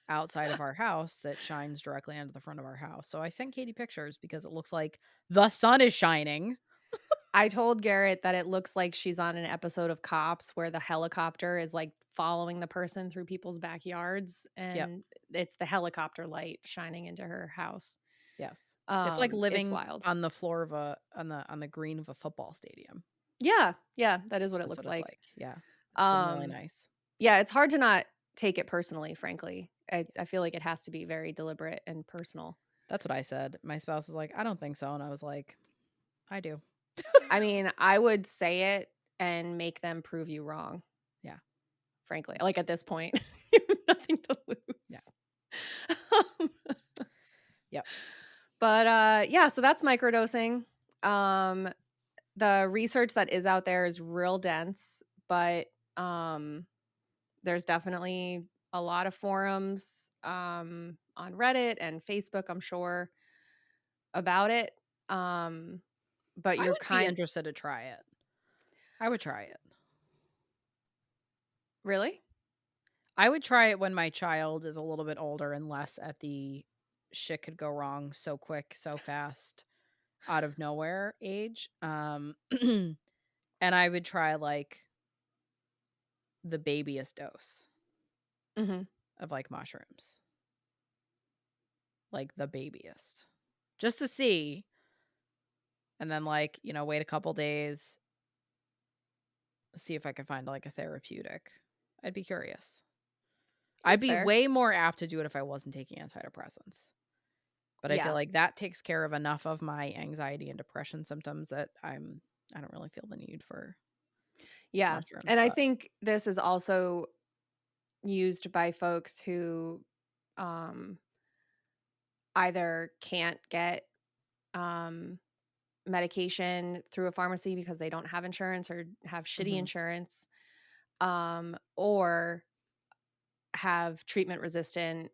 outside of our house that shines directly onto the front of our house. So I sent Katie pictures because it looks like the sun is shining. I told Garrett that it looks like she's on an episode of Cops where the helicopter is, like, following the person through people's backyards, Yep. and it's the helicopter light shining into her house. Yes. It's like It's living wild. on the floor of a on the green of a football stadium. Yeah, yeah, that is what it That's what looks it's like. like. Yeah. It's been really Um, nice. yeah, it's hard to not take it personally, frankly. I feel like it has to be very deliberate and personal. That's what I said. My spouse was like, "I don't think so." And I was like, "I do." I mean, I would say it and make them prove you wrong, Yeah. frankly. Like, at this point, you have nothing to Yeah. lose. Um, Yep. but, yeah, so that's microdosing. Um, the research that is out there is real dense, but, there's definitely a lot of forums, on Reddit and Facebook, I'm sure, about it. Um, but I you're would be kind interested to try it. I would try it. Really? I would try it when my child is a little bit older and less at the shit could go wrong so quick, so fast, out of nowhere age. And I would try like the babyest dose Mhm. of like mushrooms, like the babyest, just to see. And then, like, wait a couple days, see if I could find like a therapeutic. I'd be curious. I'd That's be fair. way more apt to do it if I wasn't taking antidepressants. But I feel Yeah. like that takes care of enough of my anxiety and depression symptoms that I don't really feel the need for Yeah. mushrooms, And I but think this is also used by folks who, um, either can't get, um, medication through a pharmacy because they don't have insurance or have shitty mhm. insurance, or have treatment resistant,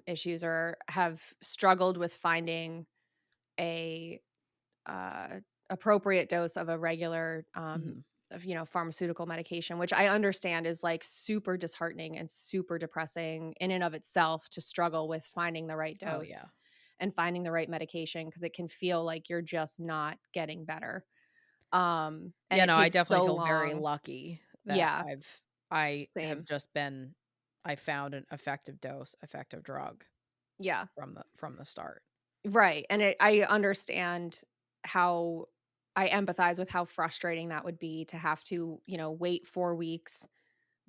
issues or have struggled with finding a, appropriate dose of a regular, Mhm. pharmaceutical medication, which I understand is, like, super disheartening and super depressing in and of itself to struggle with finding the right Oh, dose yeah. and finding the right medication because it can feel like you're just not getting better. And Yeah, it no, I takes definitely so feel very long. lucky that Yeah, I have same. just been I found an effective dose, effective drug Yeah. from the start. Right, and I understand how I empathize with how frustrating that would be to have to, wait 4 weeks,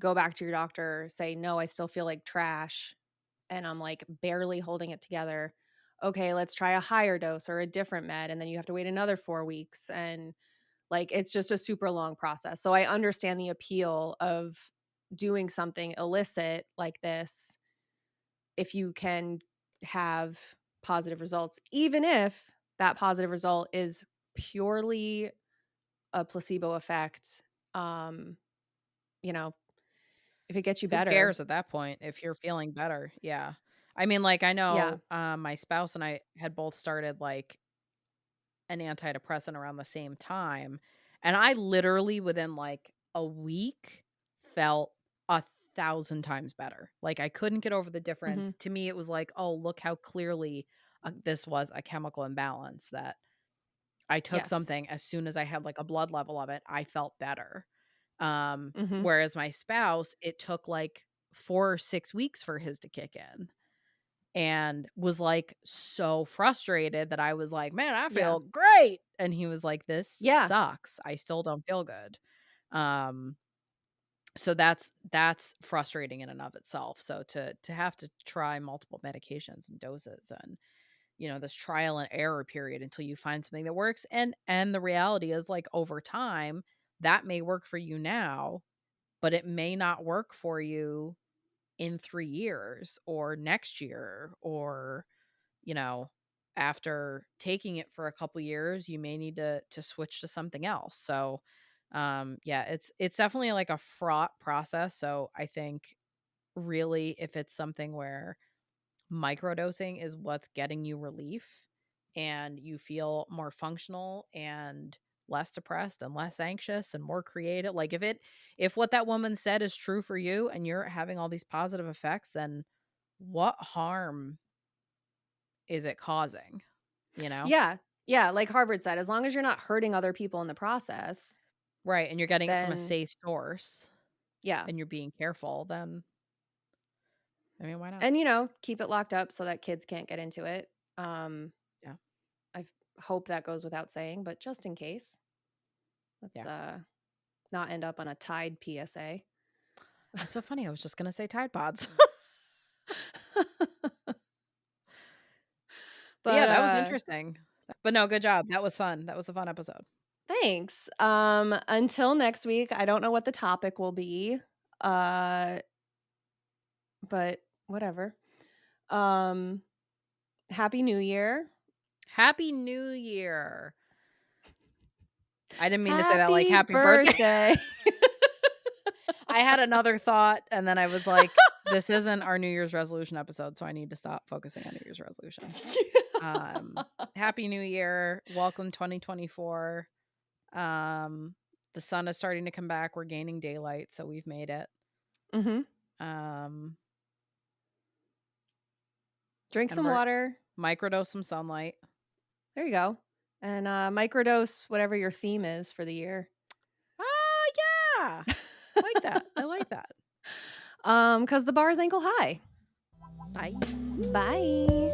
go back to your doctor, say, "No, I still feel like trash," and I'm, like, barely holding it together. "Okay, let's try a higher dose or a different med," and then you have to wait another 4 weeks, and, like, it's just a super long process. So I understand the appeal of doing something illicit like this if you can have positive results, even if that positive result is purely a placebo effect. Um, you know, if it gets you Who better. cares at that point if you're feeling better? Yeah. I mean, like, I Yeah. know, my spouse and I had both started, like, an antidepressant around the same time, and I literally within, like, a week felt 1,000 times better. Like, I couldn't get over the difference. Mhm. To me, it was like, "Oh, look how clearly, this was a chemical imbalance that I took Yes. something as soon as I had, like, a blood level of it, I felt better." Mhm. Whereas my spouse, it took, like, 4 or 6 weeks for his to kick in, and was, like, so frustrated that I was like, "Man, I Yeah. feel great," and he was like, "This Yeah. sucks. I still don't feel good." Um, so that's frustrating in and of itself. So to have to try multiple medications and doses and, this trial and error period until you find something that works, and the reality is, like, over time, that may work for you now, but it may not work for you in 3 years or next year or, you know, after taking it for a couple years, you may need to switch to something else. So, yeah, it's definitely like a fraught process. So I think really if it's something where microdosing is what's getting you relief and you feel more functional and less depressed and less anxious and more creative, like if what that woman said is true for you and you're having all these positive effects, then what harm is it causing, you know? Yeah. Yeah, like Harvard said, as long as you're not hurting other people in the process, Right, and you're getting it from a then safe source yeah. and you're being careful, then I mean, why not? And, keep it locked up so that kids can't get into it. Um, Yeah, I hope that goes without saying, but just in case, let's, yeah. not end up on a Tide PSA. That's so funny, I was just gonna say Tide Pods. But yeah, But, that was interesting. But no, good job, that was fun, that was a fun episode. thanks. Until next week, I don't know what the topic will be, uh, but whatever. Um, Happy New Year. Happy New Year. I didn't mean to say that like Happy happy birthday. birthday. I had another thought, and then I was like, "This isn't our New Year's resolution episode, so I need to stop focusing on New Year's resolution." Happy New Year, welcome 2024. Um, the sun is starting to come back, we're gaining daylight, so we've made it. Mhm. Um, Drink and some we're water. microdose some sunlight. There you go. And, microdose whatever your theme is for the year. Ah, yeah! Like that, I like that. 'Cause the bar is ankle high. Bye. Bye.